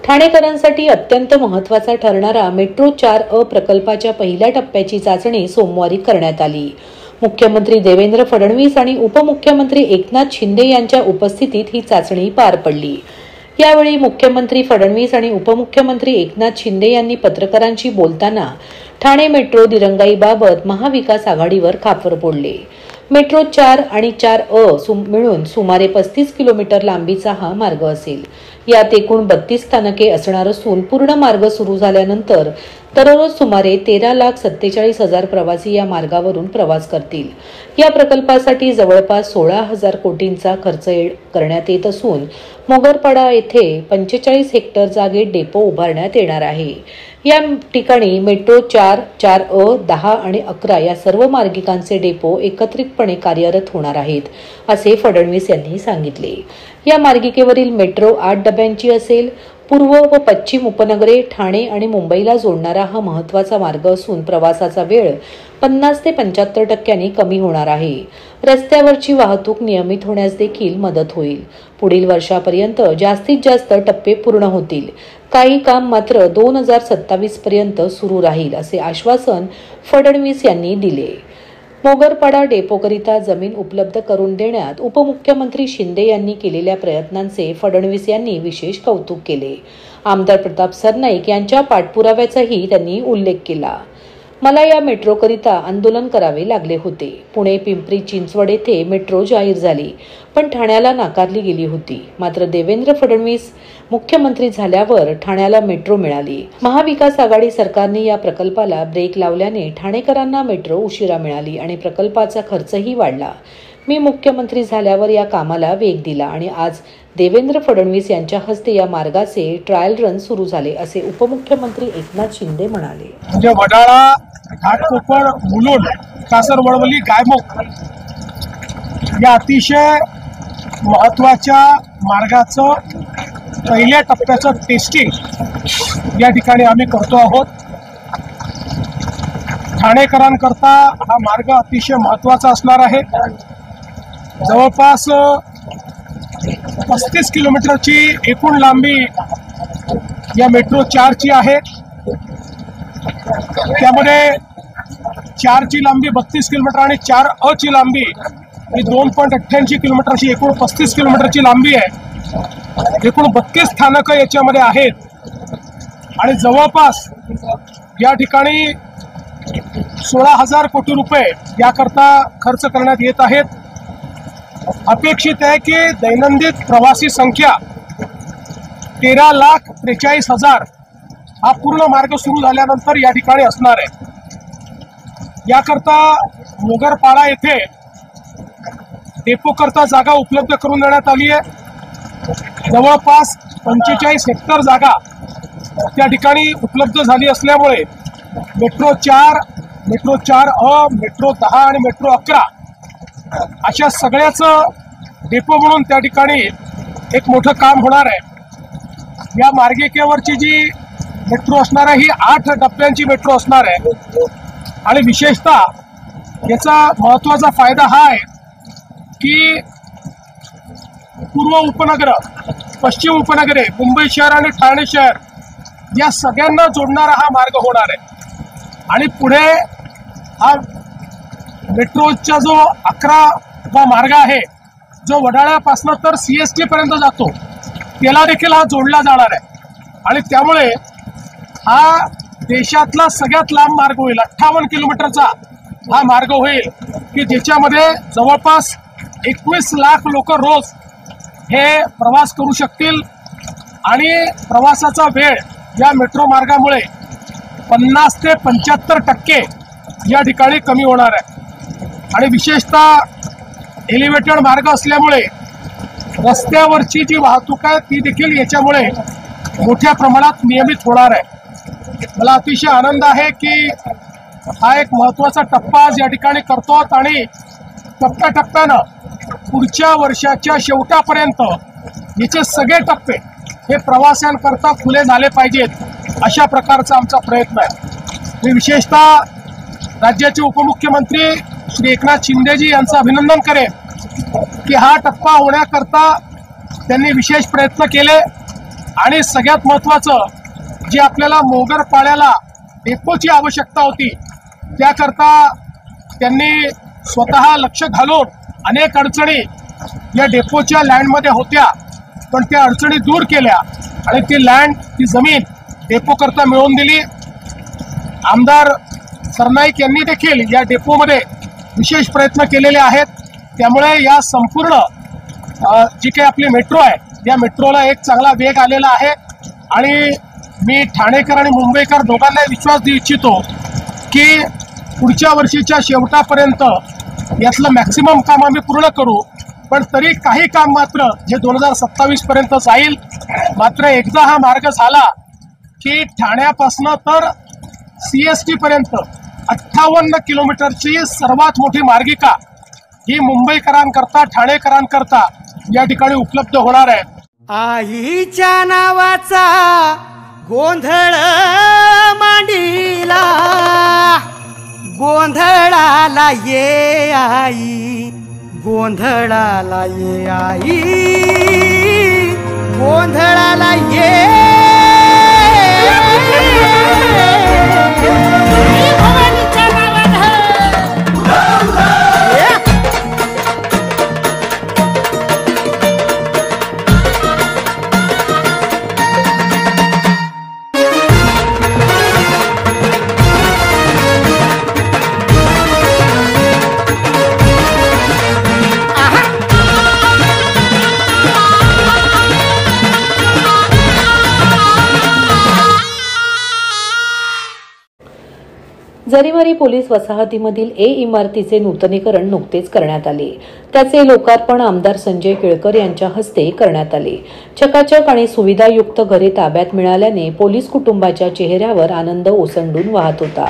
ठाणेकरांसाठी अत्यंत महत्त्वाचा ठरणारा मेट्रो 4 प्रकल्पाच्या पहिल्या टप्प्याची चाचणी सोमवारी करण्यात आली। मुख्यमंत्री देवेंद्र फडणवीस आणि उपमुख्यमंत्री एकनाथ शिंदे यांच्या उपस्थितीत ही चाचणी पार पडली। यावेळी मुख्यमंत्री फडणवीस आणि उपमुख्यमंत्री एकनाथ शिंदे यांनी पत्रकारांशी बोलताना ठाणे मेट्रो दिरंगाईबाबत महाविकास आघाडीवर खापर फोडले। मेट्रो 4 आणि 4 मिळून सुमारे 35 किलोमीटर लांबीचा हा मार्ग असेल। यात एकूण 32 स्थानके असणार असून पूर्ण मार्ग सुरू झाल्यानंतर दररोज सुमारे 13,47,000 प्रवासी या मार्गावरून प्रवास करतील। या प्रकल्पासाठी जवळपास 16,000 कोटींचा खर्च करण्यात येत असून मोगरपाडा येथे 45 हेक्टर जागेत डेपो उभारण्यात येणार आहे। या ठिकाणी मेट्रो 4, 4 10 आणि 11 या सर्व मार्गिकांचे डेपो एकत्रितपणे कार्यरत होणार आहेत, असे फडणवीस यांनी सांगितले। या मार्गिकेवरील मेट्रो 8 डब्यांची असेल। पूर्व व पश्चिम उपनगरे, ठाणे आणि मुंबईला जोडणारा हा महत्त्वाचा मार्ग असून प्रवासाचा वेळ 50 ते 75% कमी होणार आहे। रस्त्यावरची वाहतूक नियमित होण्यास देखील मदत होईल। पुढील वर्षापर्यंत जास्तीत जास्त टप्पे पूर्ण होतील। काही काम मात्र 2027 पर्यंत सुरू राहील, असे आश्वासन फडणवीस यांनी दिले। मोगरपाडा डेपोकरिता जमीन उपलब्ध करून देण्यात उपमुख्यमंत्री शिंदे यांनी केलेल्या प्रयत्नांचे फडणवीस यांनी विशेष कौतुक केले। आमदार प्रताप सरनाईक यांच्या पाठपुराव्याचाही त्यांनी उल्लेख केला। मला या मेट्रोकरिता आंदोलन करावे लागले होते। पुणे पिंपरी चिंचवड येथे मेट्रो जाहीर झाली, पण ठाण्याला नाकारली गेली होती। मात्र देवेंद्र फडणवीस मुख्यमंत्री झाल्यावर ठाण्याला मेट्रो मिळाली। महाविकास आघाडी सरकारने या प्रकल्पाला ब्रेक लावल्याने ठाणेकरांना मेट्रो उशिरा मिळाली आणि प्रकल्पाचा खर्चही वाढला। मी मुख्यमंत्री झाल्यावर या कामाला वेग दिला आणि आज देवेंद्र फडणवीस यांच्या हस्ते या मार्गाचे ट्रायल रन सुरू झाले, असे उपमुख्यमंत्री एकनाथ शिंदे म्हणाले। म्हणजे वडाळा, घाटकोपर, मुलुंड, कासरवडवली, गायमुख या अतिशय महत्त्वाच्या मार्गाचं पहिल्या टप्प्याचं टेस्टिंग या ठिकाणी आम्ही करतो आहोत। ठाणेकरांकरता हा मार्ग अतिशय महत्त्वाचा असणार आहे। जवळपास 35 किलोमीटरची एकूण लांबी या मेट्रो 4ची आहे। त्यामध्ये 4ची लांबी 32 किलोमीटर आणि 4 ची लांबी ही 2.88 किलोमीटरची एकूण 35 किलोमीटरची लांबी आहे। एकूण 32 स्थानकं याच्यामध्ये आहेत आणि जवळपास या ठिकाणी 16,000 कोटी रुपये याकरता खर्च करण्यात येत आहेत। अपेक्षित आहे की दैनंदिन प्रवासी संख्या 13,43,000 हा पूर्ण मार्ग सुरू झाल्यानंतर या ठिकाणी असणार आहे। याकरता मोगरपाडा येथे डेपो करता जागा उपलब्ध करून देण्यात आली आहे। जवळपास 45 हेक्टर जागा त्या ठिकाणी उपलब्ध झाली असल्यामुळे मेट्रो 4, मेट्रो 4 मेट्रो 10 आणि मेट्रो 11 अशा सगळ्याच डेपो म्हणून त्या ठिकाणी एक मोठं काम होणार आहे। या मार्गिकेवरची जी मेट्रो असणार आहे ही 8 डब्यांची मेट्रो असणार आहे आणि विशेषतः याचा महत्त्वाचा फायदा हा आहे की पूर्व उपनगर, पश्चिम उपनगरे, मुंबई शहर आणि ठाणे शहर या सगळ्यांना जोडणारा हा मार्ग होणार आहे आणि पुढे हा मेट्रोचा जो 11वा मार्ग आहे जो वडाळ्यापासून तर CST पर्यंत जातो त्याला देखील हा जोडला जाणार आहे आणि त्यामुळे हा देशातला सगळ्यात लांब मार्ग होईल। 58 किलोमीटरचा हा मार्ग होईल की ज्याच्यामध्ये जवळपास 21 लाख लोक रोज हे प्रवास करू शकतील आणि प्रवासाचा वेळ या मेट्रो मार्गामुळे 50 ते 75% या ठिकाणी कमी होणार आहे आणि विशेषतः एलिव्हेटेड मार्ग असल्यामुळे रस्त्यावरची जी वाहतूक आहे ती देखील याच्यामुळे मोठ्या प्रमाणात नियमित होणार आहे। मला अतिशय आनंद आहे की हा एक महत्त्वाचा टप्पा आज या ठिकाणी करतो आणि टप्प्याटप्प्यानं पुढच्या वर्षाच्या शेवटापर्यंत याचे सगळे टप्पे हे प्रवाशांकरता खुले झाले पाहिजेत अशा प्रकारचा आमचा प्रयत्न आहे। मी विशेषतः राज्याचे उपमुख्यमंत्री श्री एकनाथ शिंदेजी यांचं अभिनंदन करेन की हा टप्पा होण्याकरता त्यांनी विशेष प्रयत्न केले आणि सगळ्यात महत्त्वाचं जे आपल्याला मोगरपाड्याला डेपोची आवश्यकता होती त्याकरता त्यांनी स्वतः लक्ष घालून अनेक अडचणी या डेपोच्या लँडमध्ये होत्या, पण त्या अडचणी दूर केल्या आणि ती लँड, ती जमीन डेपोकरता मिळवून दिली. आमदार सरनाईक यांनी देखील या डेपोमध्ये विशेष प्रयत्न केलेले आहेत. त्यामुळे या संपूर्ण जी काही आपली मेट्रो आहे या मेट्रोला एक चांगला वेग आलेला आहे आणि मी ठाणेकर आणि मुंबईकर दोघांना विश्वास देऊ इच्छितो की पुढच्या वर्षीच्या शेवटापर्यंत यातलं मॅक्सिमम काम आम्ही पूर्ण करू. पण तरी काही काम मात्र जे 2027 पर्यंत जाईल. मात्र एकदा हा मार्ग झाला की ठाण्यापासून तर CST पर्यंत 58 किलोमीटरची सर्वात मोठी मार्गिका ही मुंबईकरांकरता, ठाणेकरांकरता या ठिकाणी उपलब्ध होणार आहे. आईच्या नावाचा गोंधळ मांडीला, गोंधळाला ये आई, गोंधळाला ये आई, गोंधळाला ये. जरीमारी पोलीस वसाहतीमधील ए इमारतीचे नूतनीकरण नुकतेच करण्यात आले. त्याचे लोकार्पण आमदार संजय केळकर यांच्या हस्ते करण्यात आले. चकाचक आणि सुविधायुक्त घरे ताब्यात मिळाल्याने पोलीस कुटुंबाच्या चेहऱ्यावर आनंद ओसंडून वाहत होता.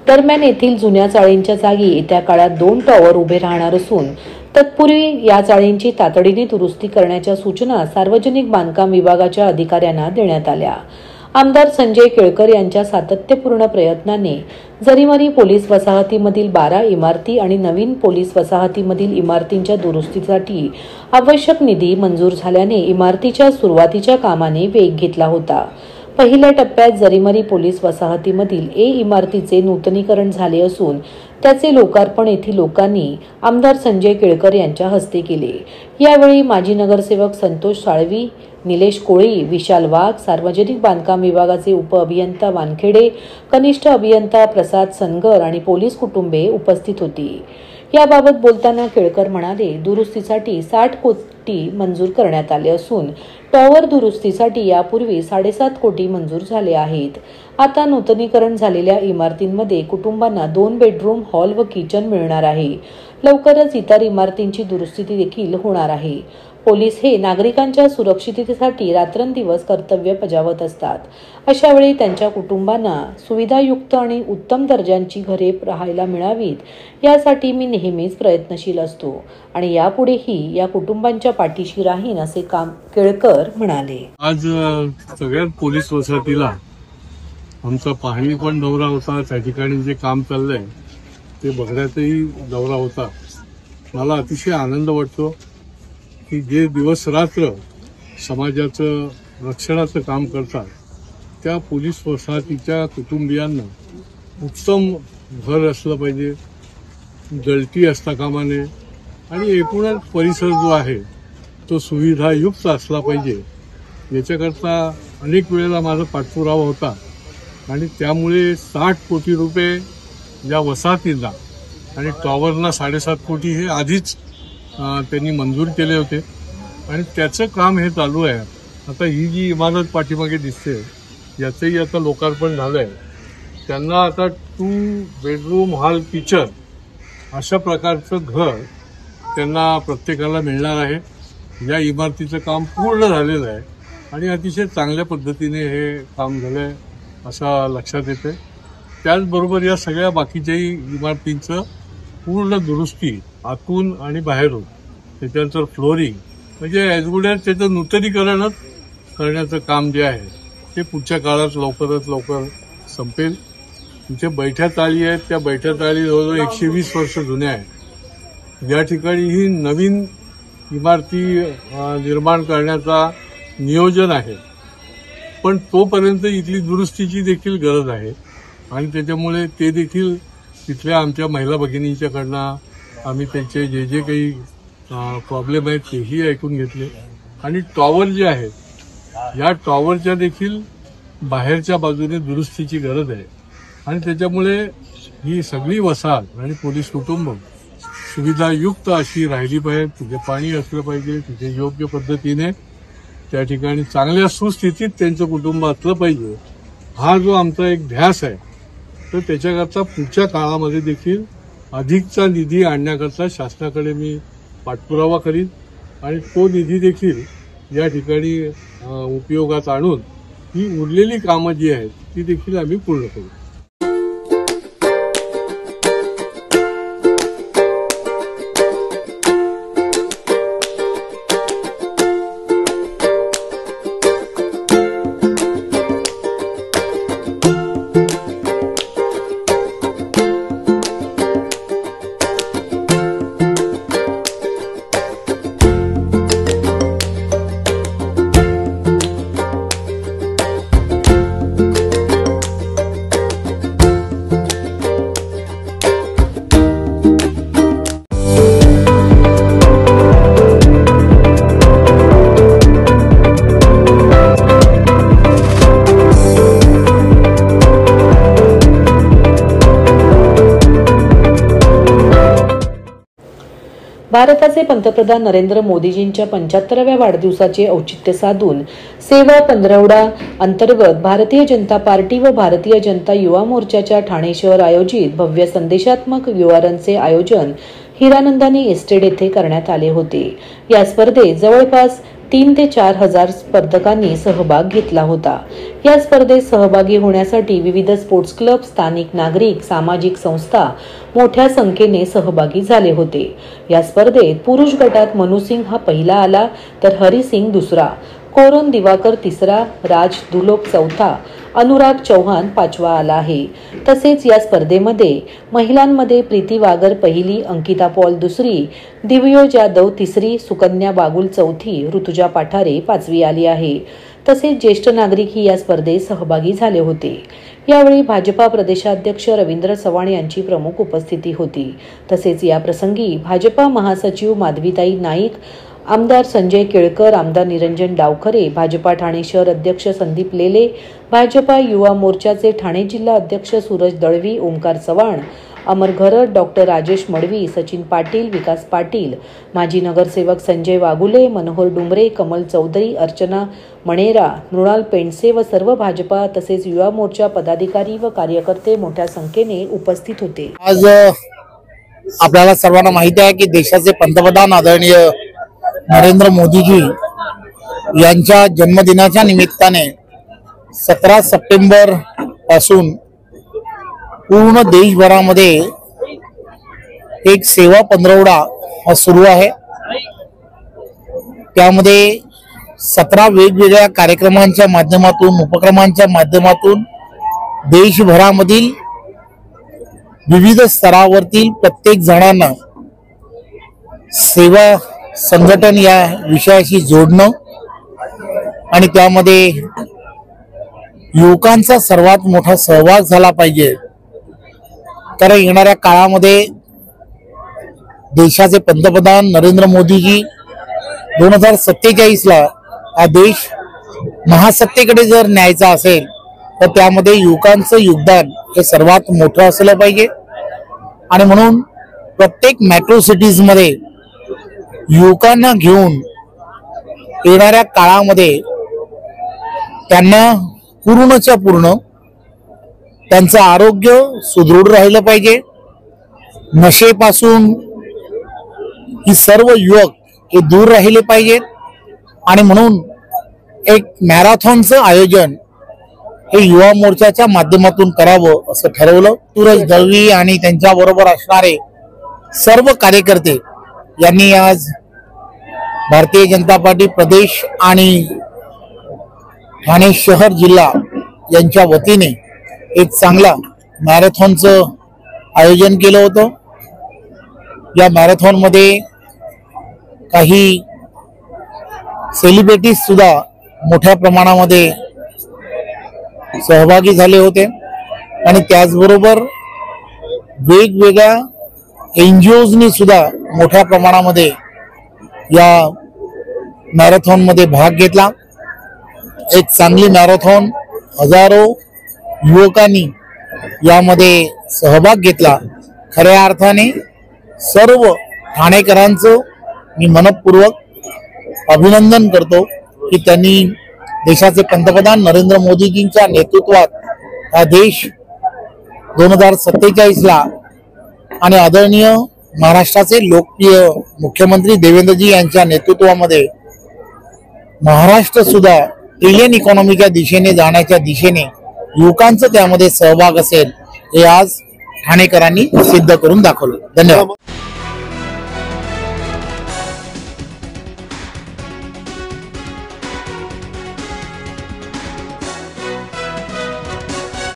दरम्यान येथील जुन्या चाळींच्या जागी येत्या काळात 2 टॉवर उभे राहणार असून तत्पूर्वी या चाळींची तातडीने दुरुस्ती करण्याच्या सूचना सार्वजनिक बांधकाम विभागाच्या अधिकाऱ्यांना देण्यात आल्या. आमदार संजय केळकर यांच्या सातत्यपूर्ण प्रयत्नाने जरीमारी पोलीस वसाहतीमधील 12 इमारती आणि नवीन पोलीस वसाहतीमधील इमारतींच्या दुरुस्तीसाठी आवश्यक निधी मंजूर झाल्याने इमारतीच्या सुरुवातीच्या कामाने वेग घेतला होता. पहिल्या टप्प्यात जरीमारी पोलीस वसाहतीमधील ए इमारतीचे नूतनीकरण झाले असून त्याचे लोकार्पण येथील लोकांनी आमदार संजय केळकर यांच्या हस्ते केले. यावेळी माजी नगरसेवक संतोष साळवी, निलेश कोळी, विशाल वाघ, सार्वजनिक बांधकाम विभागाचे उपअभियंता वानखेडे, कनिष्ठ अभियंता प्रसाद सनगर आणि पोलीस कुटुंबे उपस्थित होती. याबाबत बोलताना केळकर म्हणाले, दुरुस्तीसाठी 60 कोटी मंजूर करण्यात आले असून टॉवर दुरुस्तीसाठी यापूर्वी 7.5 कोटी मंजूर झाले आहेत. आता नूतनीकरण झालेल्या इमारतींमध्ये कुटुंबांना 2 बेडरूम, हॉल व किचन मिळणार आहे. लवकरच इतर इमारतींची दुरुस्ती देखील होणार आहे. पोलीस हे नागरिकांच्या सुरक्षिततेसाठी रात्रंदिवस कर्तव्य बजावत असतात. अशा वेळी त्यांच्या कुटुंबांना सुविधायुक्त आणि उत्तम दर्जाची घरे राहायला मिळावीत यासाठी मी नेहमीच प्रयत्नशील असतो आणि यापुढेही या कुटुंबांच्या पाठीशी राहीन असे काम केळकर म्हणाले. आज सगळ्यात पोलीस वसाहतीला आमचा पाहणी पण दौरा होता. त्या ठिकाणी जे काम चाललंय ते बघण्याचाही दौरा होता. मला अतिशय आनंद वाटतो की जे दिवस रात्र समाजाचं रक्षणाचं काम करतात त्या पोलीस वसाहतीच्या कुटुंबियांना उत्तम घर असलं पाहिजे, गळती असता कामा नये आणि एकूणच परिसर जो आहे तो सुविधायुक्त असला पाहिजे. याच्याकरता अनेक वेळेला माझा पाठपुरावा होता आणि त्यामुळे 60 कोटी रुपये या वसाहतींना आणि टॉवरना 7.5 कोटी हे आधीच त्यांनी मंजूर केले होते आणि त्याचं काम हे चालू आहे. आता ही जी इमारत पाठीमागे दिसते याचंही आता लोकार्पण झालं आहे. त्यांना आता 2 बेडरूम, हॉल, किचन अशा प्रकारचं घर त्यांना प्रत्येकाला मिळणार आहे. या इमारतीचं काम पूर्ण झालेलं आहे आणि अतिशय चांगल्या पद्धतीने हे काम झालं आहे असं लक्षात येते. त्याचबरोबर या सगळ्या बाकीच्याही इमारतींचं पूर्ण दुरुस्ती आतून आणि बाहेरून, त्याच्यानंतर फ्लोरिंग म्हणजे ॲज गुड ॲज त्याचं नूतनीकरणच करण्याचं काम जे आहे ते पुढच्या काळात लवकरात लवकर संपेल. तिथे बैठ्या चाळी आहेत, त्या बैठ्या चाळी जवळजवळ 120 वर्ष जुन्या आहेत. या ठिकाणी ही नवीन इमारती निर्माण करण्याचा नियोजन आहे पण तोपर्यंत इथली दुरुस्तीची देखील गरज आहे आणि त्याच्यामुळे ते देखील तिथल्या आमच्या महिला भगिनींच्याकडनं आम्ही त्यांचे जे जे काही प्रॉब्लेम आहेत तेही ऐकून घेतले आणि टॉवर जे आहेत या टॉवरच्या देखील बाहेरच्या बाजूने दुरुस्तीची गरज आहे आणि त्याच्यामुळे ही सगळी वसाहत आणि पोलीस कुटुंब सुविधायुक्त अशी राहिली पाहिजे. तिथे पाणी असलं पाहिजे, तिथे योग्य पद्धतीने त्या ठिकाणी चांगल्या सुस्थितीत त्यांचं कुटुंब असलं पाहिजे. हा जो आमचा एक ध्यास आहे तर त्याच्याकरता पुढच्या काळामध्ये देखील अधिकचा निधी आणण्याकरता शासनाकडे मी पाठपुरावा करीन आणि तो निधी देखील या ठिकाणी उपयोगात आणून ही उरलेली कामं जी आहेत ती देखील आम्ही पूर्ण करू. भारताचे पंतप्रधान नरेंद्र मोदीजींच्या 75व्या वाढदिवसाचे औचित्य साधून सेवा पंधरवडा अंतर्गत भारतीय जनता पार्टी व भारतीय जनता युवा मोर्चाच्या ठाणे शहर आयोजित भव्य संदेशात्मक युवा रनचे आयोजन हिरानंदानी एस्टेट येथे करण्यात आले होते. या स्पर्धेत जवळपास 3 ते 4 हजार स्पर्धकांनी सहभाग घेतला होता. या स्पर्धेत सहभागी होण्यासाठी विविध स्पोर्ट्स क्लब, स्थानिक नागरिक, सामाजिक संस्था मोठ्या संख्येने सहभागी झाले होते. या स्पर्धेत पुरुष गटात मनु सिंग हा पहिला आला तर हरी सिंग दुसरा, कोरोन दिवाकर तिसरा, राज दुलोक चौथा, अनुराग चौहान 5वा आला आहे. तसेच या स्पर्धेमध्ये महिलांमध्ये प्रीती वागर पहिली, अंकिता पॉल दुसरी, दिव्यो जाधव तिसरी, सुकन्या बागुल चौथी, ऋतुजा पाठारे 5वी आली आहे. तसेच ज्येष्ठ नागरिकही या स्पर्धेत सहभागी झाले होते. यावेळी भाजपा प्रदेशाध्यक्ष रवींद्र चव्हाण यांची प्रमुख उपस्थिती होती. तसेच या प्रसंगी भाजपा महासचिव माधवीताई नाईक, आमदार संजय केळकर, आमदार निरंजन डावखरे, भाजपा ठाणे शहर अध्यक्ष संदीप लेले, भाजपा युवा मोर्चाचे ठाणे जिल्हा अध्यक्ष सूरज दळवी, ओमकार चव्हाण, अमर घरत, डॉक्टर राजेश मडवी, सचिन पाटील, विकास पाटील, माजी नगरसेवक संजय वागुले, मनोहर डुमरे, कमल चौधरी, अर्चना मणेरा, मृणाल पेंडसे व सर्व भाजपा तसेच युवा मोर्चा पदाधिकारी व कार्यकर्ते मोठ्या संख्येने उपस्थित होते. आज आपल्याला सर्वांना माहिती आहे की देशाचे पंतप्रधान आदरणीय नरेंद्र मोदीजी यांच्या जन्मदिनाच्या निमित्ताने 17 सप्टेंबर पासून पूर्ण देशभरामध्ये एक सेवा पंधरवडा हा सुरू आहे. त्यामध्ये 17 वेगवेगळ्या कार्यक्रमांच्या माध्यमातून, उपक्रमांच्या माध्यमातून देशभरामधील विविध स्तरावरतील प्रत्येक जणांना सेवा संघटन या विषयाशी जोडणं आणि त्यामध्ये युवकांचा सर्वात मोठा सहभाग झाला पाहिजे. कारण येणाऱ्या काळामध्ये देशाचे पंतप्रधान नरेंद्र मोदीजी 2047ला हा देश महासत्तेकडे जर न्यायचा असेल तर त्यामध्ये युवकांचं योगदान हे सर्वात मोठं असलं पाहिजे. आणि म्हणून प्रत्येक मेट्रो सिटीज मध्ये युवकांना घेऊन येणाऱ्या काळामध्ये त्यांना पूर्णच्या पूर्ण त्यांचं आरोग्य सुदृढ राहिलं पाहिजे. नशेपासून ही सर्व युवक हे दूर राहिले पाहिजेत. आणि म्हणून एक मॅरेथॉनचं आयोजन हे युवा मोर्चाच्या माध्यमातून करावं असं ठरवलं. सूरज दळवी आणि त्यांच्याबरोबर असणारे सर्व कार्यकर्ते यांनी आज भारतीय जनता पार्टी प्रदेश आणि ठाणे शहर जिल्हा यांच्या वतीने एक चांगला मॅरेथॉनचं आयोजन केलं होतं. या मॅरेथॉन मध्ये काही सेलिब्रिटीज सुद्धा मोठ्या प्रमाणामध्ये सहभागी झाले होते आणि त्याचबरोबर वेगवेगळ्या NGOजनी सुद्धा मोठ्या प्रमाणामध्ये या मॅरेथॉन मध्ये भाग घेतला। एक चांगली मॅरेथॉन, हजारो युवकांनी यामध्ये सहभाग घेतला। खऱ्या अर्थाने सर्व ठाणेकरांचं मी मनपूर्वक अभिनंदन करतो की त्यांनी देशाचे पंतप्रधान नरेंद्र मोदीजींच्या नेतृत्वात हा देश 2047ला आणि आदरणीय महाराष्ट्राचे लोकप्रिय मुख्यमंत्री देवेंद्रजी यांच्या नेतृत्वामध्ये महाराष्ट्र सुद्धा ट्रिलियन इकॉनॉमीच्या दिशेने जाण्याच्या दिशेने युवकांचं त्यामध्ये सहभाग असेल हे आज ठाणेकरांनी सिद्ध करून दाखवलं। धन्यवाद।